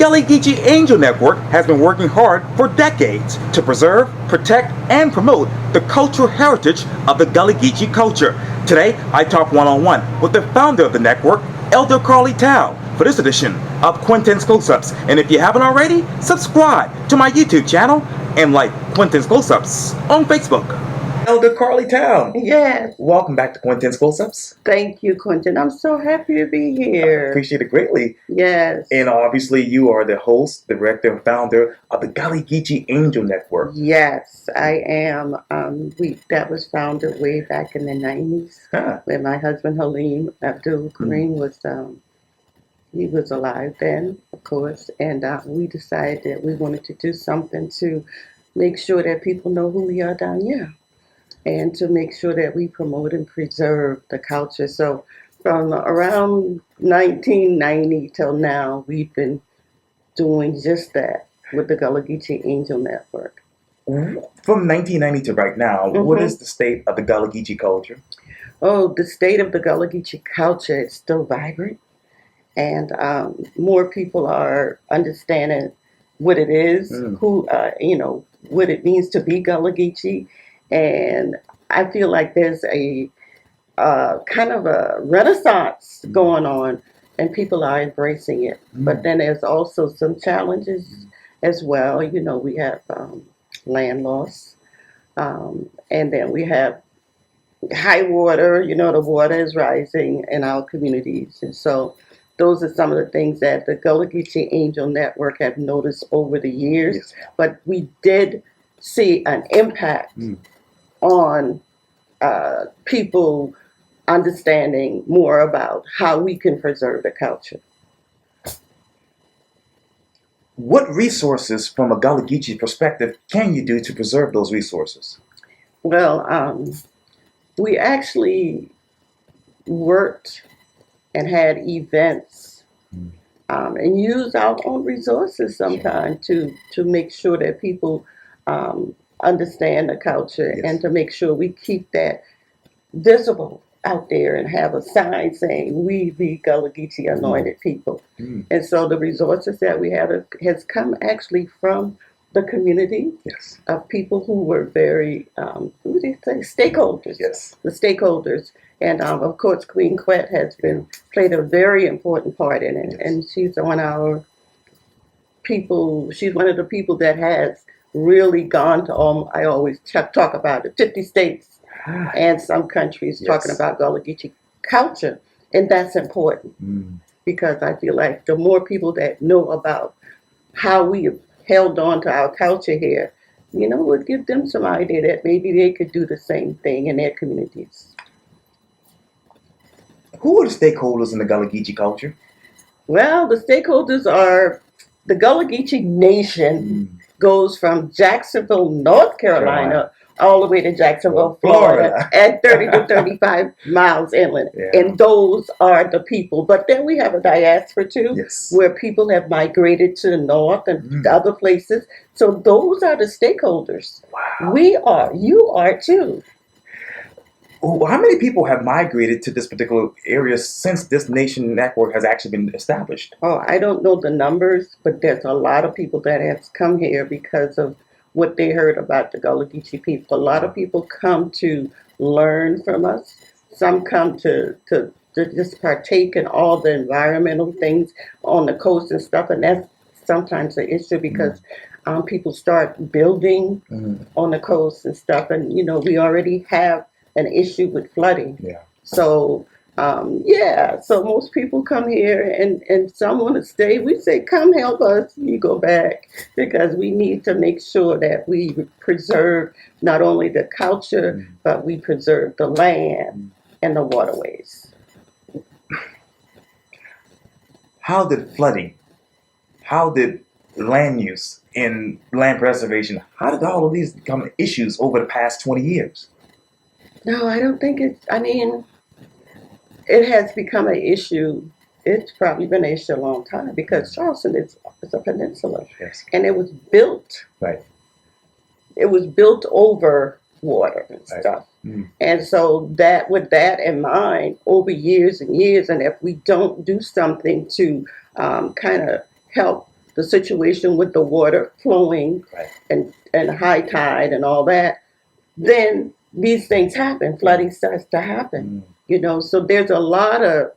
Gullah Geechee Angel Network has been working hard for decades to preserve, protect, and promote the cultural heritage of the Gullah Geechee culture. Today, I talk one-on-one with the founder of the network, Elder Carlie Towne, for this edition of Quintin's Close-Ups. And if you haven't already, subscribe to my YouTube channel and like Quintin's Close-Ups on Facebook. Elder Carlie Towne. Yes. Welcome back to Quintin's Close-Ups. Thank you, Quintin. I'm so happy to be here. I appreciate it greatly. Yes. And obviously, you are the host, director, and founder of the Gullah Geechee Angel Network. Yes, I am. That was founded way back in the 90s when my husband Halim Abdul Kareem was he was alive then, of course, and we decided that we wanted to do something to make sure that people know who we are down here, and to make sure that we promote and preserve the culture. So from around 1990 till now, we've been doing just that with the Gullah Geechee Angel Network. From 1990 to right now, what is the state of the Gullah Geechee culture? Oh, the state of the Gullah Geechee culture is still vibrant, and more people are understanding what it is, who what it means to be Gullah Geechee, and I feel like there's a kind of a renaissance going on, and people are embracing it. But then there's also some challenges as well. You know, we have land loss, and then we have high water. You know, the water is rising in our communities, and so those are some of the things that the Gullah Geechee Angel Network have noticed over the years. Yes. But we did see an impact on people understanding more about how we can preserve the culture. What resources, from a Gullah Geechee perspective, can you do to preserve those resources? Well, we actually worked and had events and used our own resources sometimes to make sure that people understand the culture, and to make sure we keep that visible out there and have a sign saying we be Gullah Geechee anointed people. And so the resources that we have has come actually from the community of people who were very what do you say, stakeholders. The stakeholders. And of course, Queen Quet has played a very important part in it, and she's one of our people. She's one of the people that has really gone to all. I always talk about it, 50 states and some countries talking about Gullah Geechee culture, and that's important because I feel like the more people that know about how we have held on to our culture here, you know, would give them some idea that maybe they could do the same thing in their communities. Who are the stakeholders in the Gullah Geechee culture? Well, the stakeholders are the Gullah Geechee Nation goes from Jacksonville, North Carolina, all the way to Jacksonville, Florida, at 30 to 35 miles inland. And those are the people. But then we have a diaspora too, where people have migrated to the north and other places. So those are the stakeholders. Wow. We are. You are too. How many people have migrated to this particular area since this nation network has actually been established? Oh, I don't know the numbers, but there's a lot of people that have come here because of what they heard about the Gullah Geechee people. A lot of people come to learn from us. Some come to just partake in all the environmental things on the coast and stuff, and that's sometimes an issue because people start building on the coast and stuff, and you know, we already have an issue with flooding. So so most people come here and some want to stay. We say, come help us, you go back, because we need to make sure that we preserve not only the culture, but we preserve the land and the waterways. How did flooding, how did land use and land preservation, how did all of these become issues over the past 20 years? No, I don't think it has become an issue. It's probably been an issue a long time because Charleston is a peninsula, and it was built. It was built over water and stuff, and so that with that in mind, over years and years, and if we don't do something to kind of help the situation with the water flowing Right. and high tide and all that, then these things happen. Flooding starts to happen. So there's a lot of,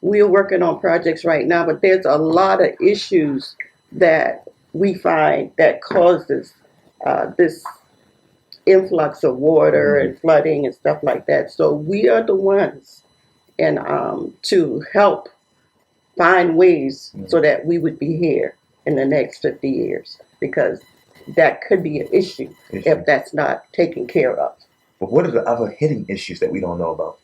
we're working on projects right now, but there's a lot of issues that we find that causes this influx of water and flooding and stuff like that. So we are the ones and to help find ways so that we would be here in the next 50 years, because that could be an issue if that's not taken care of. But what are the other hidden issues that we don't know about?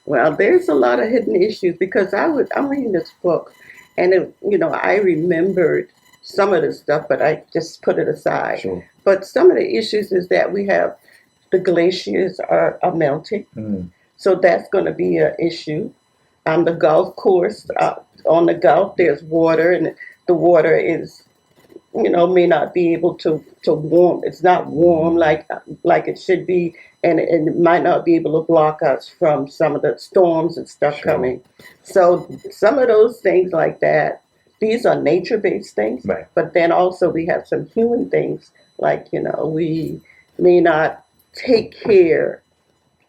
Well, there's a lot of hidden issues because I'm reading this book, and I remembered some of the stuff, but I just put it aside. Sure. But some of the issues is that we have the glaciers are melting, so that's going to be an issue. The Gulf course, on the Gulf, there's water, and the water is, may not be able to warm. It's not warm like it should be, and it might not be able to block us from some of the storms and stuff coming. So some of those things like that, these are nature-based things, right. But then also we have some human things, like, we may not take care,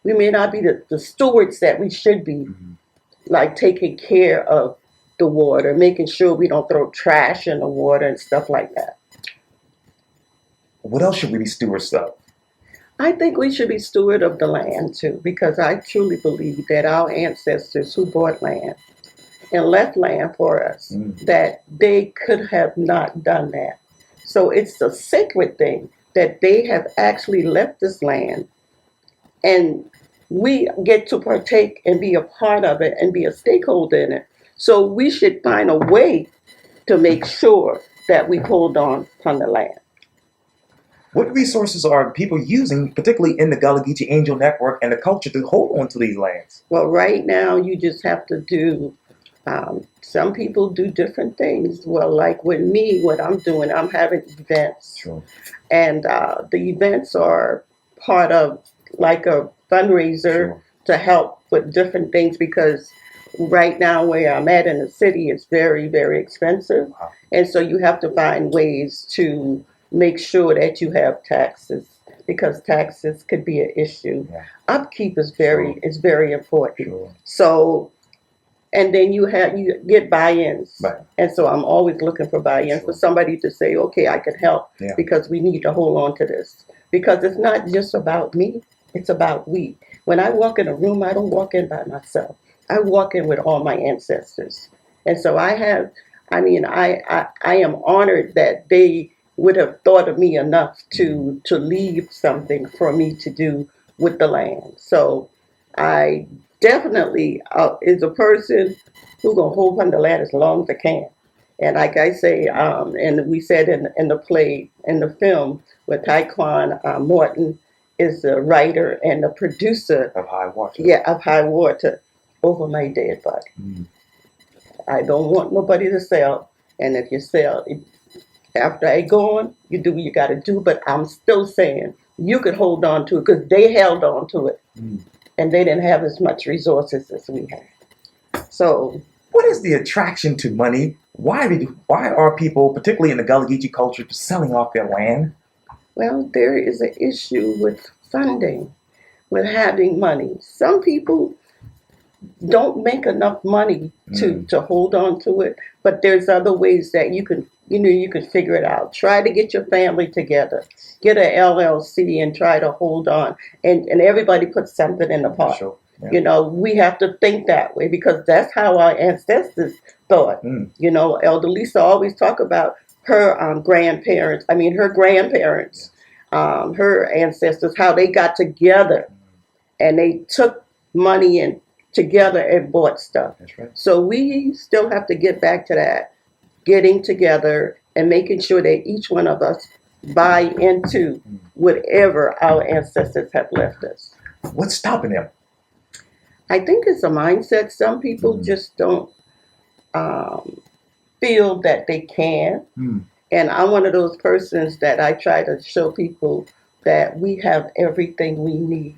we may not be the stewards that we should be, like taking care of the water, making sure we don't throw trash in the water and stuff like that. What else should we be stewards of? I think we should be steward of the land too, because I truly believe that our ancestors who bought land and left land for us, that they could have not done that. So it's a sacred thing that they have actually left this land, and we get to partake and be a part of it and be a stakeholder in it. So we should find a way to make sure that we hold on from the land. What resources are people using, particularly in the Gullah Geechee Angel Network and the culture, to hold on to these lands? Well, right now you just have to do, some people do different things. Well, like with me, what I'm doing, I'm having events. Sure. And the events are part of like a fundraiser to help with different things, because right now where I'm at in the city, it's very, very expensive. Wow. And so you have to find ways to make sure that you have taxes, because taxes could be an issue. Yeah. Upkeep is very important. Sure. So, and then you get buy-ins. Right. And so I'm always looking for buy-ins for somebody to say, okay, I can help, because we need to hold on to this. Because it's not just about me, it's about we. When I walk in a room, I don't walk in by myself. I walk in with all my ancestors. And so I am honored that they would have thought of me enough to leave something for me to do with the land. So I definitely is a person who's going to hold on to the land as long as I can. And like I say, and we said in the play, in the film, with Taekwon Morton is the writer and the producer of High Water. Yeah, of High Water, over my dead body. I don't want nobody to sell, and if you sell, after I go on, you do what you got to do. But I'm still saying you could hold on to it, because they held on to it, and they didn't have as much resources as we had. So, what is the attraction to money? Why are people, particularly in the Gullah Geechee culture, selling off their land? Well, there is an issue with funding, with having money. Some people don't make enough money to hold on to it, but there's other ways that you can figure it out. Try to get your family together, get an LLC and try to hold on, and everybody puts something in the pot. Sure. Yeah. We have to think that way, because that's how our ancestors thought. Elder Lisa always talk about her grandparents, her ancestors, how they got together and they took money and together and bought stuff. That's right. So we still have to get back to that, getting together and making sure that each one of us buy into whatever our ancestors have left us. What's stopping them? I think it's a mindset. Some people just don't feel that they can. And I'm one of those persons that I try to show people that we have everything we need.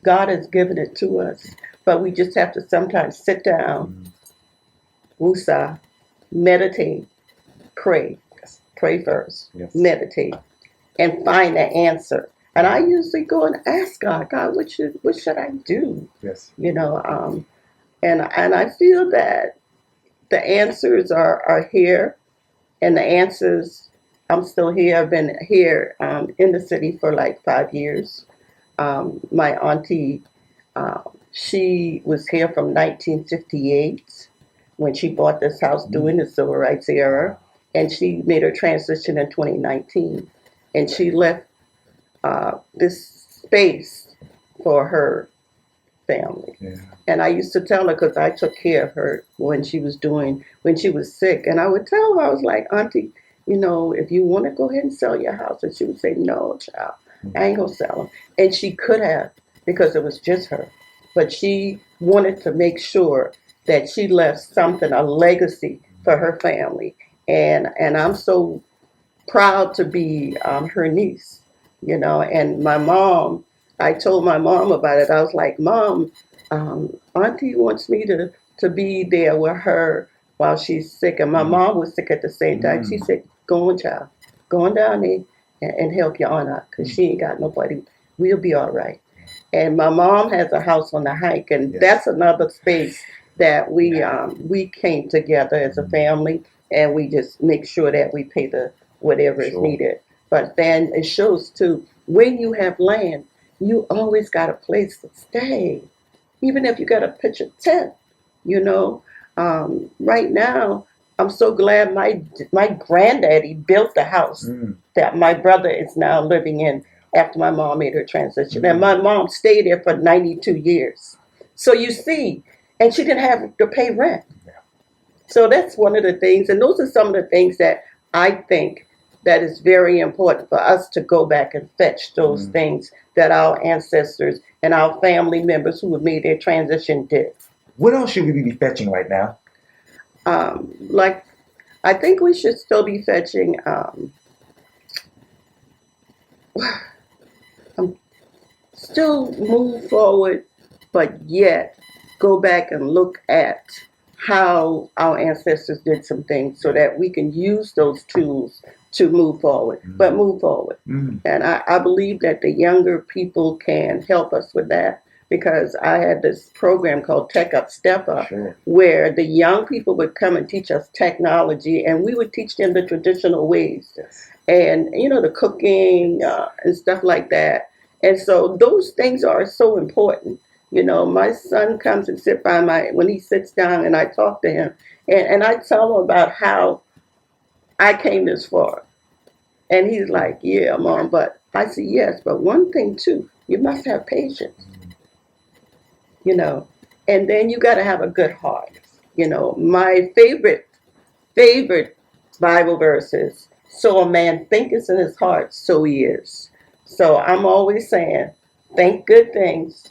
God has given it to us, but we just have to sometimes sit down, woosah, meditate, pray, pray first, Yes. meditate, and find the answer. And I usually go and ask God, God, what should I do? Yes. You know, and I feel that the answers are here, and the answers. I'm still here. I've been here in the city for like 5 years. My auntie, she was here from 1958 when she bought this house during the civil rights era, and she made her transition in 2019, and she left this space for her family. Yeah. And I used to tell her, because I took care of her when she was sick, and I would tell her, I was like, Auntie, if you want to go ahead and sell your house, and she would say, no, child, I ain't gonna sell them. And she could have, because it was just her, but she wanted to make sure that she left something, a legacy for her family, and I'm so proud to be her niece, and my mom. I told my mom about it. I was like, Mom, Auntie wants me to be there with her while she's sick. And my mom was sick at the same time. She said, Go on, child. Go on down there and help your aunt out, because she ain't got nobody. We'll be all right. And my mom has a house on the hike, and Yes. that's another space that we came together as a family, and we just make sure that we pay the whatever is Sure. needed. But then it shows too, when you have land, you always got a place to stay, even if you got a pitch of tent. You know, right now, I'm so glad my granddaddy built the house that my brother is now living in after my mom made her transition, and my mom stayed there for 92 years. So you see, and she didn't have to pay rent. So that's one of the things, and those are some of the things that I think that is very important for us to go back and fetch those things that our ancestors and our family members who have made their transition did. What else should we be fetching right now? Like, I think we should still be fetching. Still move forward, but yet go back and look at how our ancestors did some things so that we can use those tools to move forward, but move forward. And I believe that the younger people can help us with that, because I had this program called Tech Up, Step Up, where the young people would come and teach us technology, and we would teach them the traditional ways, and the cooking and stuff like that. And so those things are so important. My son comes and sits when he sits down, and I talk to him, and I tell him about how I came this far. And he's like, yeah, Mom, but I said, yes, but one thing too, you must have patience, and then you got to have a good heart. My favorite Bible verse is, so a man thinketh in his heart, so he is. So I'm always saying, think good things,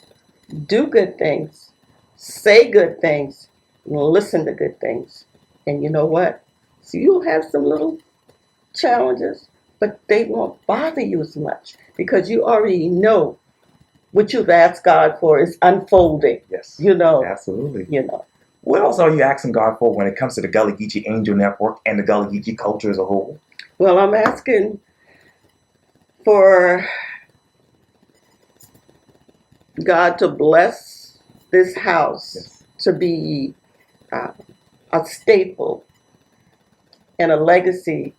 do good things, say good things, listen to good things. And you know what? So you'll have some little challenges, but they won't bother you as much, because you already know what you've asked God for is unfolding. Yes. Absolutely. What else are you asking God for when it comes to the Gullah Geechee Angel Network and the Gullah Geechee culture as a whole? Well, I'm asking for God to bless this house to be a staple and a legacy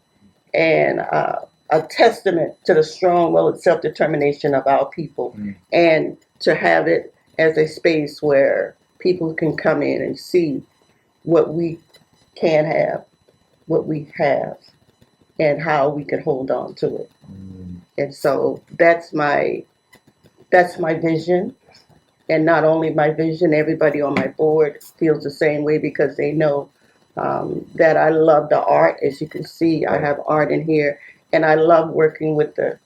and a testament to the strong will and self-determination of our people, and to have it as a space where people can come in and see what we can have, what we have, and how we can hold on to it. And so that's my vision. And not only my vision, everybody on my board feels the same way, because they know that I love the art. As you can see, I have art in here, and I love working with the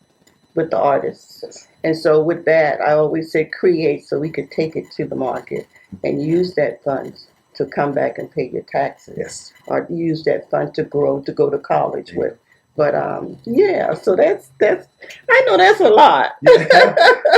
artists. And so with that, I always say create, so we could take it to the market and use that funds to come back and pay your taxes, or use that fund to grow, to go to college with. But yeah, so that's I know that's a lot.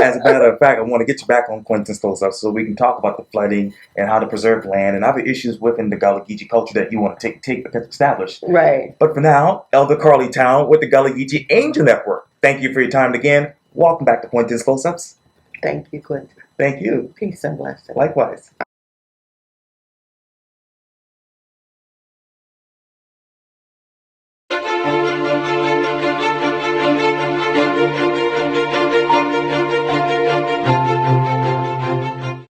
As a matter of fact, I want to get you back on Quintin's close-up so we can talk about the flooding and how to preserve land and other issues within the Gullah Geechee culture that you want to take established. Right. But for now, Elder Carlie Towne with the Gullah Geechee Angel Network. Thank you for your time again. Welcome back to Quintin's Close-Ups. Thank you, Quintin. Thank you. Peace and blessings. Likewise.